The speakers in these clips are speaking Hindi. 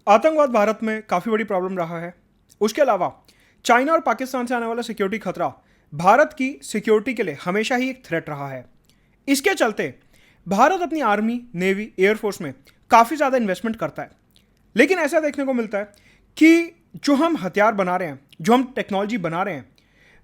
आतंकवाद भारत में काफ़ी बड़ी प्रॉब्लम रहा है। उसके अलावा चाइना और पाकिस्तान से आने वाला सिक्योरिटी खतरा भारत की सिक्योरिटी के लिए हमेशा ही एक थ्रेट रहा है। इसके चलते भारत अपनी आर्मी, नेवी, एयरफोर्स में काफ़ी ज़्यादा इन्वेस्टमेंट करता है। लेकिन ऐसा देखने को मिलता है कि जो हम हथियार बना रहे हैं, जो हम टेक्नोलॉजी बना रहे हैं,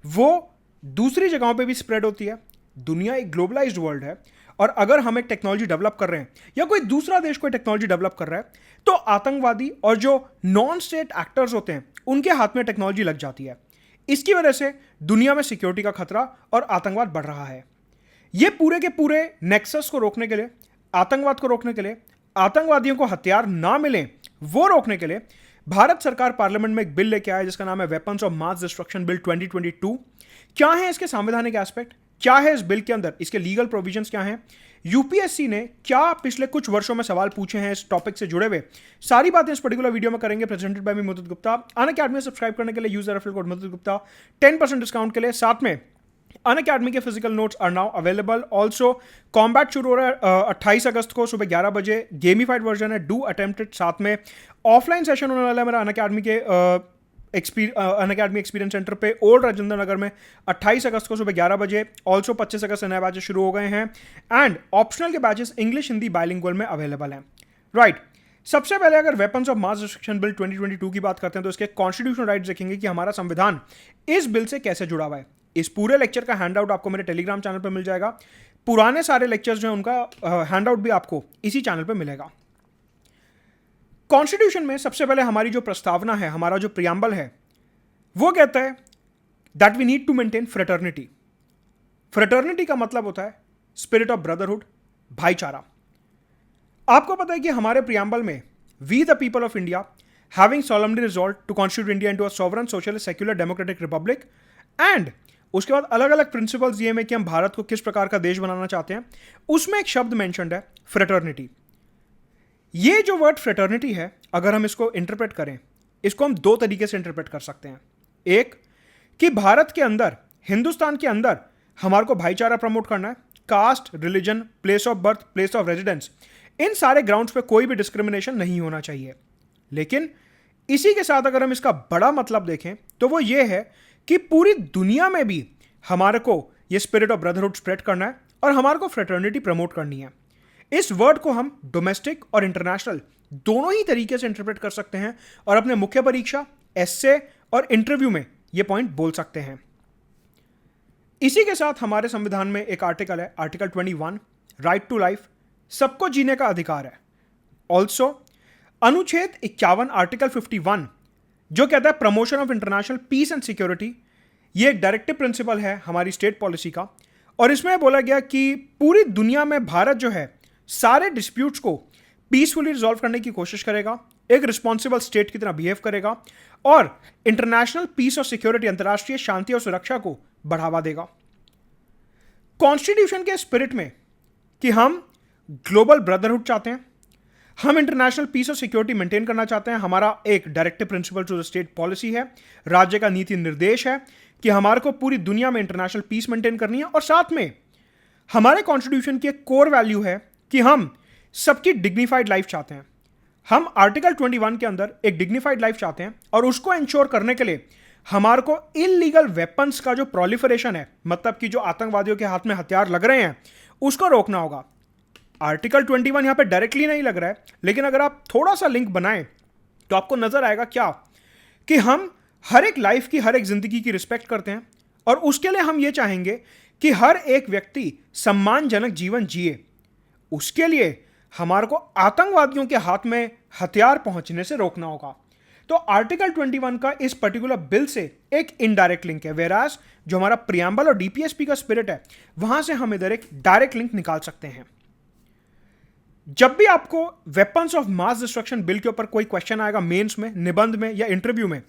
वो दूसरी जगहों पे भी स्प्रेड होती है। दुनिया एक ग्लोबलाइज्ड वर्ल्ड है और अगर हम एक टेक्नोलॉजी डेवलप कर रहे हैं या कोई दूसरा देश कोई टेक्नोलॉजी डेवलप कर रहा है तो आतंकवादी और जो नॉन स्टेट एक्टर्स होते हैं उनके हाथ में टेक्नोलॉजी लग जाती है। इसकी वजह से दुनिया में सिक्योरिटी का खतरा और आतंकवाद बढ़ रहा है। ये पूरे के पूरे नेक्सस को रोकने के लिए, आतंकवाद को रोकने के लिए, आतंकवादियों को हथियार ना मिलें वो रोकने के लिए भारत सरकार पार्लियामेंट में एक बिल लेके आया जिसका नाम है weapons of mass destruction bill 2022। क्या है इसके संवैधानिक एस्पेक्ट, क्या है इस बिल के अंदर, इसके लीगल प्रोविजंस क्या हैं, यूपीएससी ने क्या पिछले कुछ वर्षों में सवाल पूछे हैं इस टॉपिक से जुड़े हुए, सारी बातें इस पर्टिकुलर वीडियो में करेंगे। Presented by me Mudit Gupta. Unacademy subscribe करने के लिए user referral code Mudit Gupta 10% discount के लिए। साथ में अनअकैडमी के physical notes are now available. Also combat शुरू हो रहा है 28 अगस्त को सुबह 11 बजे। गेमीफाइड वर्जन है, डू अटेम्प्ट इट। साथ में ऑफलाइन सेशन होने वाला है मेरा अनअकैडमी के अनअकैडमी एक्सपीरियंस सेंटर पे ओल्ड राजेंद्र नगर में 28 अगस्त को सुबह 11 बजे। ऑल्सो 25 अगस्त से नए बैचेस शुरू हो गए हैं एंड ऑप्शनल के बैचेस इंग्लिश हिंदी बाइलिंगुअल में अवेलेबल हैं। राइट, सबसे पहले अगर weapons of mass destruction bill 2022 की बात करते हैं तो इसके कॉन्स्टिट्यूशनल राइट्स देखेंगे कि हमारा संविधान इस बिल से कैसे जुड़ा हुआ है। इस पूरे लेक्चर का हैंड आउट आपको मेरे टेलीग्राम चैनल पर मिल जाएगा। पुराने सारे लेक्चर्स जो हैं उनका हैंड आउट भी आपको इसी चैनल पर मिलेगा। कॉन्स्टिट्यूशन में सबसे पहले हमारी जो प्रस्तावना है, हमारा जो प्रियम्बल है, वो कहता है that we need to maintain fraternity. Fraternity का मतलब होता है स्पिरिट ऑफ ब्रदरहुड, भाईचारा। आपको पता है कि हमारे प्रियम्बल में we the people of India having solemnly resolved to constitute India into a sovereign socialist secular democratic republic and उसके बाद अलग अलग प्रिंसिपल्स दिए हैं कि हम भारत को किस प्रकार का देश बनाना चाहते हैं। उसमें एक शब्द मेंशन्ड है फ्रेटर्निटी। ये जो वर्ड फ्रेटर्निटी है, अगर हम इसको इंटरप्रेट करें, इसको हम दो तरीके से इंटरप्रेट कर सकते हैं। एक कि भारत के अंदर, हिंदुस्तान के अंदर हमारे को भाईचारा प्रमोट करना है। Caste, religion, place of birth, place of residence, इन सारे ग्राउंड्स पे कोई भी डिस्क्रिमिनेशन नहीं होना चाहिए। लेकिन इसी के साथ अगर हम इसका बड़ा मतलब देखें तो वो ये है कि पूरी दुनिया में भी हमारे को ये स्पिरिट ऑफ ब्रदरहुड स्प्रेड करना है और हमारे को फ्रेटर्निटी प्रमोट करनी है। इस वर्ड को हम डोमेस्टिक और इंटरनेशनल दोनों ही तरीके से इंटरप्रेट कर सकते हैं और अपने मुख्य परीक्षा, एस्से और इंटरव्यू में ये पॉइंट बोल सकते हैं। इसी के साथ हमारे संविधान में एक आर्टिकल है, आर्टिकल 21, राइट टू लाइफ, सबको जीने का अधिकार है। ऑल्सो अनुच्छेद 51, आर्टिकल 51, जो कहता है promotion of international peace and security. ये एक डायरेक्टिव प्रिंसिपल है हमारी स्टेट पॉलिसी का और इसमें बोला गया कि पूरी दुनिया में भारत जो है सारे डिस्प्यूट्स को पीसफुली रिजॉल्व करने की कोशिश करेगा, एक रिस्पॉन्सिबल स्टेट की तरह बिहेव करेगा और इंटरनेशनल पीस और सिक्योरिटी, अंतर्राष्ट्रीय शांति और सुरक्षा को बढ़ावा देगा। कॉन्स्टिट्यूशन के स्पिरिट में कि हम ग्लोबल ब्रदरहुड चाहते हैं, हम इंटरनेशनल पीस और सिक्योरिटी मेंटेन करना चाहते हैं। हमारा एक directive principle to the state policy है, राज्य का नीति निर्देश है कि हमारे को पूरी दुनिया में इंटरनेशनल पीस मेंटेन करनी है। और साथ में हमारे कॉन्स्टिट्यूशन की एक कोर वैल्यू है कि हम सबकी डिग्निफाइड लाइफ चाहते हैं। हम आर्टिकल 21 के अंदर एक डिग्निफाइड लाइफ चाहते हैं और उसको इंश्योर करने के लिए हमारे को इलीगल वेपन्स का जो प्रोलिफरेशन है, मतलब कि जो आतंकवादियों के हाथ में हथियार लग रहे हैं, उसको रोकना होगा। आर्टिकल 21 यहां पे डायरेक्टली नहीं लग रहा है, लेकिन अगर आप थोड़ा सा लिंक बनाएं तो आपको नजर आएगा क्या कि हम हर एक लाइफ की, हर एक जिंदगी की रिस्पेक्ट करते हैं और उसके लिए हम ये चाहेंगे कि हर एक व्यक्ति सम्मानजनक जीवन जिए। उसके लिए हमारे को आतंकवादियों के हाथ में हथियार पहुंचने से रोकना होगा। तो आर्टिकल 21 का इस पर्टिकुलर बिल से एक इनडायरेक्ट लिंक है, वेराज जो हमारा प्रियम्बल और डीपीएसपी का स्पिरिट है वहां से हम इधर एक डायरेक्ट लिंक निकाल सकते हैं। जब भी आपको weapons of mass destruction bill के ऊपर कोई क्वेश्चन आएगा मेंस में, निबंध में या इंटरव्यू में,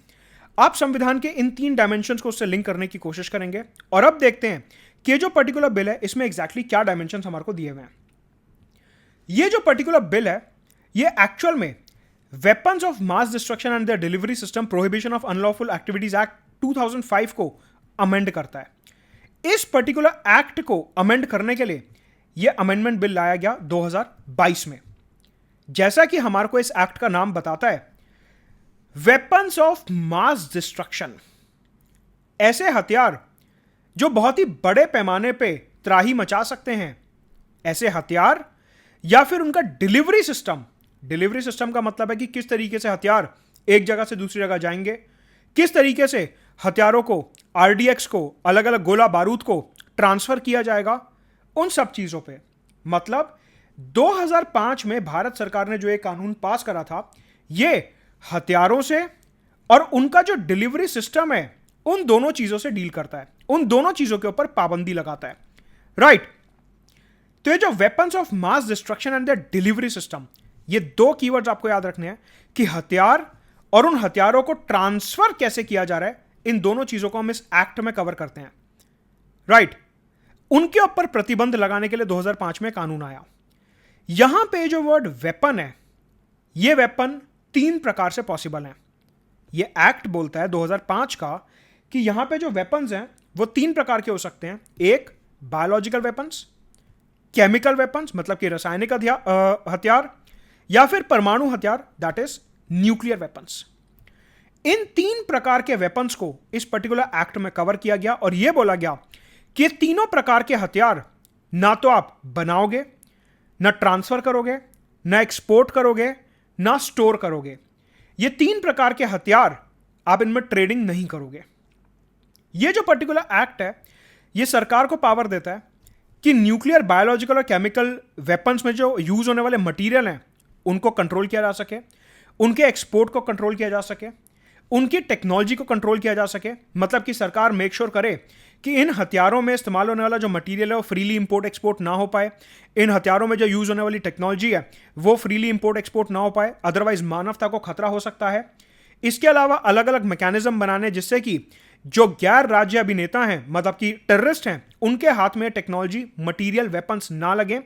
आप संविधान के इन 3 डायमेंशंस को उससे लिंक करने की कोशिश करेंगे। और अब देखते हैं कि ये जो पर्टिकुलर बिल है इसमें एग्जैक्टली क्या डायमेंशंस हमारे को दिए हुए हैं। ये जो पर्टिकुलर बिल है ये एक्चुअल में weapons of mass destruction and the delivery system prohibition of unlawful activities act 2005 को अमेंड करता है। इस पर्टिकुलर एक्ट को अमेंड करने के लिए यह अमेंडमेंट बिल लाया गया 2022 में। जैसा कि हमारे को इस एक्ट का नाम बताता है, वेपन्स ऑफ मास डिस्ट्रक्शन, ऐसे हथियार जो बहुत ही बड़े पैमाने पे त्राही मचा सकते हैं, ऐसे हथियार या फिर उनका डिलीवरी सिस्टम। डिलीवरी सिस्टम का मतलब है कि किस तरीके से हथियार एक जगह से दूसरी जगह जाएंगे, किस तरीके से हथियारों को, आरडीएक्स को, अलग अलग गोला बारूद को ट्रांसफर किया जाएगा, उन सब चीजों पे। मतलब 2005 में भारत सरकार ने जो एक कानून पास करा था, ये हथियारों से और उनका जो डिलीवरी सिस्टम है उन दोनों चीजों से डील करता है, उन दोनों चीजों के ऊपर पाबंदी लगाता है, राइट। तो ये जो weapons of mass destruction and the delivery system, ये दो कीवर्ड्स आपको याद रखने हैं कि हथियार और उन हथियारों को ट्रांसफर कैसे किया जा रहा है, इन दोनों चीजों को हम इस एक्ट में कवर करते हैं, राइट। उनके ऊपर प्रतिबंध लगाने के लिए 2005 में कानून आया। यहां पे जो वर्ड वेपन है, ये वेपन 3 प्रकार से पॉसिबल है। ये एक्ट बोलता है 2005 का कि यहां पे जो वेपन्स हैं वो 3 प्रकार के हो सकते हैं। एक, बायोलॉजिकल वेपन्स, केमिकल वेपन्स मतलब कि रासायनिक हथियार, या फिर परमाणु हथियार, दैट इज न्यूक्लियर वेपन्स। इन 3 प्रकार के वेपन्स को इस पर्टिकुलर एक्ट में कवर किया गया और यह बोला गया कि ये तीनों प्रकार के हथियार ना तो आप बनाओगे, ना ट्रांसफर करोगे, ना एक्सपोर्ट करोगे, ना स्टोर करोगे। ये 3 प्रकार के हथियार आप इनमें ट्रेडिंग नहीं करोगे। ये जो पर्टिकुलर एक्ट है, ये सरकार को पावर देता है कि न्यूक्लियर, बायोलॉजिकल और केमिकल वेपन्स में जो यूज होने वाले मटेरियल हैं उनको कंट्रोल किया जा सके, उनके एक्सपोर्ट को कंट्रोल किया जा सके, उनकी टेक्नोलॉजी को कंट्रोल किया जा सके। मतलब कि सरकार मेक श्योर करे कि इन हथियारों में इस्तेमाल होने वाला जो मटेरियल है वो फ्रीली इंपोर्ट एक्सपोर्ट ना हो पाए, इन हथियारों में जो यूज होने वाली टेक्नोलॉजी है वो फ्रीली इंपोर्ट एक्सपोर्ट ना हो पाए, अदरवाइज मानवता को खतरा हो सकता है। इसके अलावा अलग अलग मैकेनिज्म बनाने जिससे कि जो गैर राज्य अभिनेता हैं, मतलब कि टेररिस्ट हैं, उनके हाथ में टेक्नोलॉजी, मटेरियल, वेपन्स ना लगे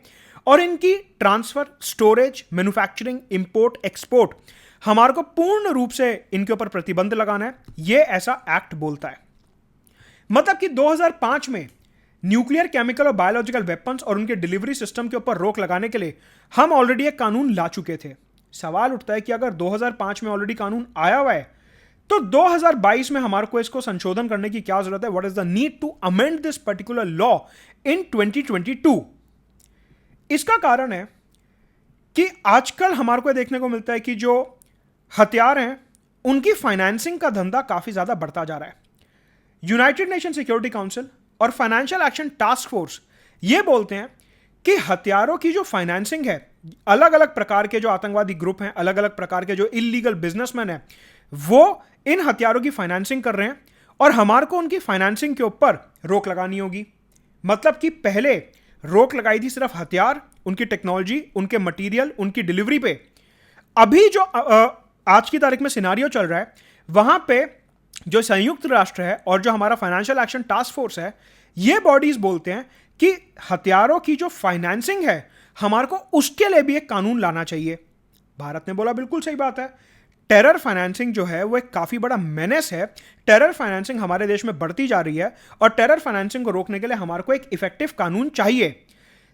और इनकी transfer, storage, manufacturing, import, export हमारे को पूर्ण रूप से इनके ऊपर प्रतिबंध लगाना है। यह ऐसा एक्ट बोलता है। मतलब कि 2005 में न्यूक्लियर, केमिकल और बायोलॉजिकल वेपन्स और उनके डिलीवरी सिस्टम के ऊपर रोक लगाने के लिए हम ऑलरेडी एक कानून ला चुके थे। सवाल उठता है कि अगर 2005 में ऑलरेडी कानून आया हुआ है तो 2022 में हमारे को इसको संशोधन करने की क्या जरूरत है? What is the need to amend this particular law in 2022? इसका कारण है कि आजकल हमारे को देखने को मिलता है कि जो हथियार हैं उनकी फाइनेंसिंग का धंधा काफी ज्यादा बढ़ता जा रहा है। यूनाइटेड नेशन सिक्योरिटी काउंसिल और फाइनेंशियल एक्शन टास्क फोर्स ये बोलते हैं कि हथियारों की जो फाइनेंसिंग है, अलग अलग प्रकार के जो आतंकवादी ग्रुप हैं, अलग अलग प्रकार के जो इलीगल बिजनेसमैन हैं, वो इन हथियारों की फाइनेंसिंग कर रहे हैं और हमारे को उनकी फाइनेंसिंग के ऊपर रोक लगानी होगी। मतलब कि पहले रोक लगाई थी सिर्फ हथियार, उनकी टेक्नोलॉजी, उनके मटेरियल, उनकी डिलीवरी पे। अभी जो आज की तारीख में सिनारियो चल रहा है, वहां पे जो संयुक्त राष्ट्र है और जो हमारा फाइनेंशियल एक्शन टास्क फोर्स है, ये बॉडीज बोलते हैं कि हथियारों की जो फाइनेंसिंग है हमारे को उसके लिए भी एक कानून लाना चाहिए। भारत ने बोला बिल्कुल सही बात है, टेरर फाइनेंसिंग जो है वो एक काफी बड़ा मेनेस है। टेरर फाइनेंसिंग हमारे देश में बढ़ती जा रही है और टेरर फाइनेंसिंग को रोकने के लिए हमारे को एक इफेक्टिव कानून चाहिए।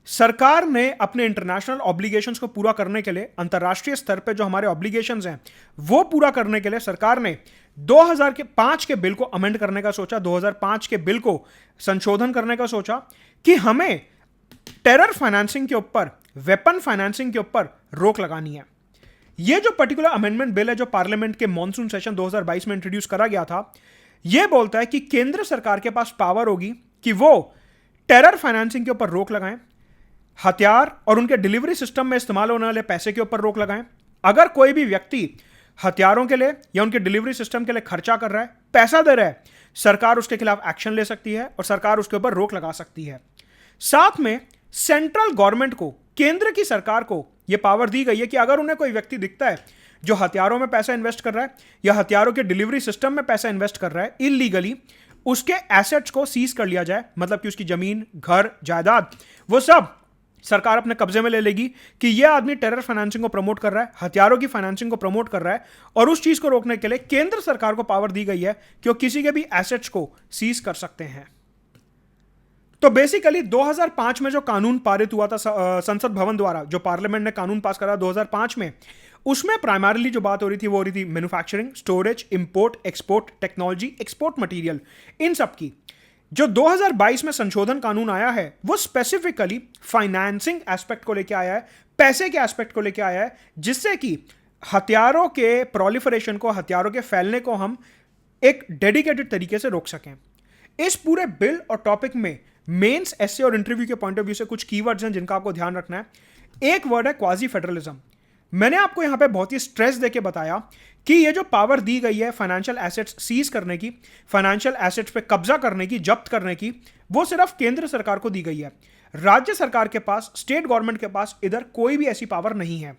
सरकार ने अपने इंटरनेशनल ऑब्लिगेशंस को पूरा करने के लिए, अंतर्राष्ट्रीय स्तर पे जो हमारे ऑब्लिगेशंस हैं वो पूरा करने के लिए सरकार ने 2005 के बिल को अमेंड करने का सोचा, 2005 के बिल को संशोधन करने का सोचा कि हमें टेरर फाइनेंसिंग के ऊपर, वेपन फाइनेंसिंग के ऊपर रोक लगानी है। यह जो पर्टिकुलर अमेंडमेंट बिल है जो पार्लियामेंट के मॉनसून सेशन 2022 में इंट्रोड्यूस करा गया था, यह बोलता है कि केंद्र सरकार के पास पावर होगी कि वो टेरर फाइनेंसिंग के ऊपर रोक लगाएं, हथियार और उनके डिलीवरी सिस्टम में इस्तेमाल होने वाले पैसे के ऊपर रोक लगाएं। अगर कोई भी व्यक्ति हथियारों के लिए या उनके डिलीवरी सिस्टम के लिए खर्चा कर रहा है, पैसा दे रहा है, सरकार उसके खिलाफ एक्शन ले सकती है और सरकार उसके ऊपर रोक लगा सकती है। साथ में सेंट्रल गवर्नमेंट को, केंद्र की सरकार को यह पावर दी गई है कि अगर उन्हें कोई व्यक्ति दिखता है जो हथियारों में पैसा इन्वेस्ट कर रहा है या हथियारों के डिलीवरी सिस्टम में पैसा इन्वेस्ट कर रहा है इलीगली, उसके एसेट्स को सीज कर लिया जाए। मतलब कि उसकी जमीन, घर, जायदाद, वो सब सरकार अपने कब्जे में ले लेगी कि यह आदमी टेरर फाइनेंसिंग को प्रमोट कर रहा है, हथियारों की फाइनेंसिंग को प्रमोट कर रहा है। और उस चीज को रोकने के लिए केंद्र सरकार को पावर दी गई है कि वो किसी के भी एसेट्स को सीज कर सकते हैं। तो बेसिकली 2005 में जो कानून पारित हुआ था संसद भवन द्वारा, जो पार्लियामेंट ने कानून पास करा 2005 में, उसमें प्राइमरली जो बात हो रही थी वो हो रही थी manufacturing, storage, import, export, technology, export material, इन सब की। जो 2022 में संशोधन कानून आया है वो स्पेसिफिकली फाइनेंसिंग एस्पेक्ट को लेकर आया है, पैसे के एस्पेक्ट को लेकर आया है, जिससे कि हथियारों के प्रोलिफरेशन को, हथियारों के फैलने को हम एक डेडिकेटेड तरीके से रोक सकें। इस पूरे बिल और टॉपिक में मेंस, एसए और इंटरव्यू के पॉइंट ऑफ व्यू से कुछ कीवर्ड्स हैं जिनका आपको ध्यान रखना है। एक वर्ड है क्वाजी फेडरलिज्म। मैंने आपको यहां पे बहुत ही स्ट्रेस देके बताया कि ये जो पावर दी गई है फाइनेंशियल एसेट्स सीज करने की, फाइनेंशियल एसेट्स पे कब्जा करने की, जब्त करने की, वो सिर्फ केंद्र सरकार को दी गई है। राज्य सरकार के पास, स्टेट गवर्नमेंट के पास इधर कोई भी ऐसी पावर नहीं है।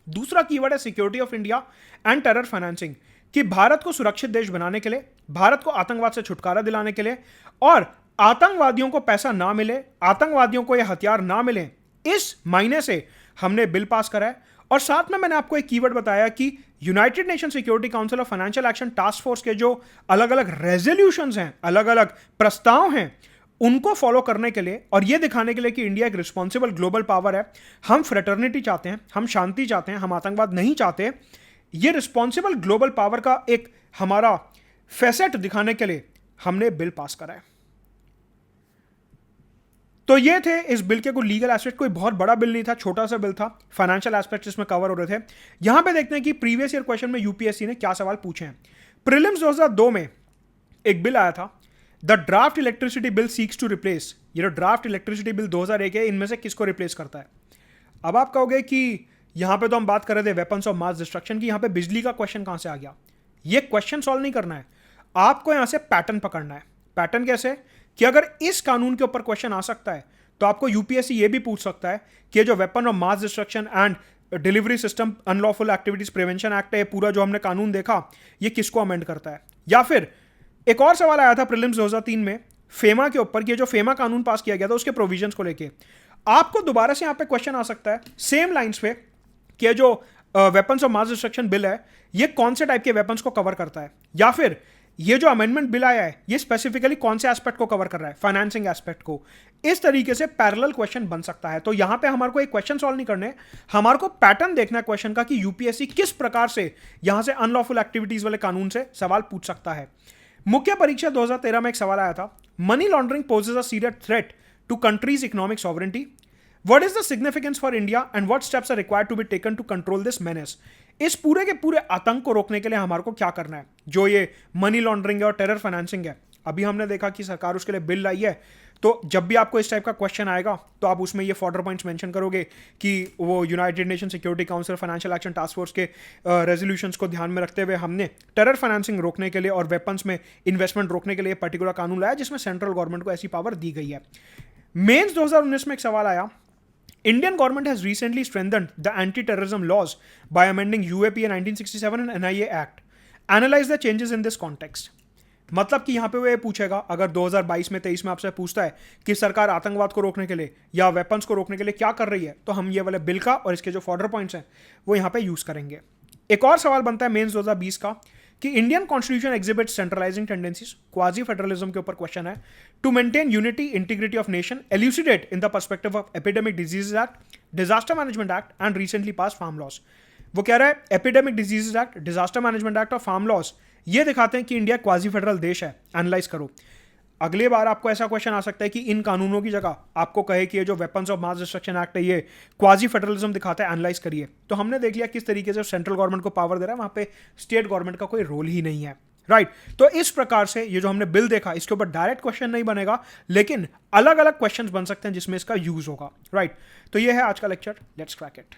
दूसरा कीवर्ड है security of India and terror financing, कि भारत को सुरक्षित देश बनाने के लिए, भारत को आतंकवाद से छुटकारा दिलाने के लिए और आतंकवादियों को पैसा ना मिले, आतंकवादियों को यह हथियार ना मिले, इस मायने से हमने बिल पास करा है। और साथ में मैंने आपको एक कीवर्ड बताया कि United nation security council of financial action task force के जो अलग अलग रेजोल्यूशंस हैं, अलग अलग प्रस्ताव हैं, उनको फॉलो करने के लिए और यह दिखाने के लिए कि इंडिया एक रिस्पॉन्सिबल ग्लोबल पावर है, हम फ्रेटर्निटी चाहते हैं, हम शांति चाहते हैं, हम आतंकवाद नहीं चाहते, ये रिस्पॉन्सिबल ग्लोबल पावर का एक हमारा फैसेट दिखाने के लिए हमने बिल पास करा है। तो ये थे इस बिल के कुछ लीगल एस्पेक्ट। कोई बहुत बड़ा बिल नहीं था, छोटा सा बिल था, फाइनेंशियल एस्पेक्ट इसमें कवर हो रहे थे। यहां पे देखते हैं कि प्रीवियस ईयर क्वेश्चन में यूपीएससी ने क्या सवाल पूछे हैं। प्रीलिम्स 2002 में एक बिल आया था, the draft electricity bill seeks to replace. ये जो ड्राफ्ट इलेक्ट्रिसिटी बिल 2001 है, इनमें से किसको रिप्लेस करता है? अब आप कहोगे कि यहां पे तो हम बात कर रहे थे वेपन्स ऑफ मास डिस्ट्रक्शन की, यहां पे बिजली का क्वेश्चन कहां से आ गया? ये क्वेश्चन सॉल्व नहीं करना है, आपको यहां से पैटर्न पकड़ना है। पैटर्न कैसे? कि अगर इस कानून के ऊपर क्वेश्चन आ सकता है तो आपको यूपीएससी ये भी पूछ सकता है कि जो weapon of mass destruction and delivery system unlawful activities prevention act है, पूरा जो हमने कानून देखा, ये किसको अमेंड करता है? या फिर एक और सवाल आया था प्रीलिम्स 2003 में फेमा के ऊपर, कि जो फेमा कानून पास किया गया था उसके प्रोविजंस को लेके। आपको दोबारा से यहां पे क्वेश्चन आ सकता है सेम लाइंस पे कि जो weapons of mass destruction bill है ये कौन से टाइप के वेपन्स को कवर करता है, या फिर ये जो अमेंडमेंट बिल आया है ये स्पेसिफिकली कौन से एस्पेक्ट को कवर कर रहा है, फाइनेंसिंग एस्पेक्ट को। इस तरीके से पैरेलल क्वेश्चन बन सकता है। तो यहां पे हमारे को एक क्वेश्चन सॉल्व नहीं करने, हमारे को पैटर्न देखना है क्वेश्चन का कि यूपीएससी किस प्रकार से यहां से अनलॉफुल एक्टिविटीज वाले कानून से सवाल पूछ सकता है। मुख्य परीक्षा 2013 में एक सवाल आया था, money laundering poses a serious threat to country's economic sovereignty, What is the significance for India and what steps are required to be taken to control this menace? इस पूरे के पूरे आतंक को रोकने के लिए हमारे को क्या करना है? जो ये मनी लॉन्ड्रिंग है और टेरर फाइनेंसिंग है, अभी हमने देखा कि सरकार उसके लिए बिल लाई है। तो जब भी आपको इस टाइप का क्वेश्चन आएगा तो आप उसमें ये फॉर्डर पॉइंट्स मेंशन करोगे कि वो United nation security council financial action task force के रेजोल्यूशंस को ध्यान में रखते हुए हमने टेरर फाइनेंसिंग रोकने के लिए और वेपन्स में इन्वेस्टमेंट रोकने के लिए पर्टिकुलर कानून लाया जिसमें सेंट्रल गवर्नमेंट को ऐसी पावर दी गई है। मेंस 2019 में एक सवाल आया, Indian government has recently strengthened the anti-terrorism laws by amending UAPA 1967 and NIA Act. Analyze the changes in this context. मतलब कि यहां पे वो ये पूछेगा, अगर 2022 में 23 में आपसे पूछता है कि सरकार आतंकवाद को रोकने के लिए या वेपन्स को रोकने के लिए क्या कर रही है, तो हम ये वाले बिल का और इसके जो फॉर्डर पॉइंट्स हैं वो यहां पे यूज करेंगे। एक और सवाल बनता है मेंस 2020 का कि Indian constitution exhibit centralising tendencies, quasi federalism के ऊपर क्वेश्चन है, to maintain unity integrity of nation, elucidate in the perspective of epidemic diseases act, disaster management act and recently passed farm laws. वो कह रहा है epidemic diseases act, disaster management act और फार्म लॉज ये दिखाते हैं कि इंडिया क्वाजी फेडरल देश है। एनालाइज करो। अगली बार आपको ऐसा क्वेश्चन आ सकता है कि इन कानूनों की जगह आपको कहे कि ये जो weapons of mass destruction act है ये क्वाजी फेडरलिज्म दिखाता है, एनालाइज करिए। तो हमने देख लिया किस तरीके से सेंट्रल गवर्नमेंट को पावर दे रहा है, वहां पे स्टेट गवर्नमेंट का कोई रोल ही नहीं है, राइट। तो इस प्रकार से ये जो हमने बिल देखा इसके ऊपर डायरेक्ट क्वेश्चन नहीं बनेगा, लेकिन अलग अलग क्वेश्चन बन सकते हैं जिसमें इसका यूज होगा, राइट। तो ये है आज का लेक्चर, लेट्स क्रैक इट।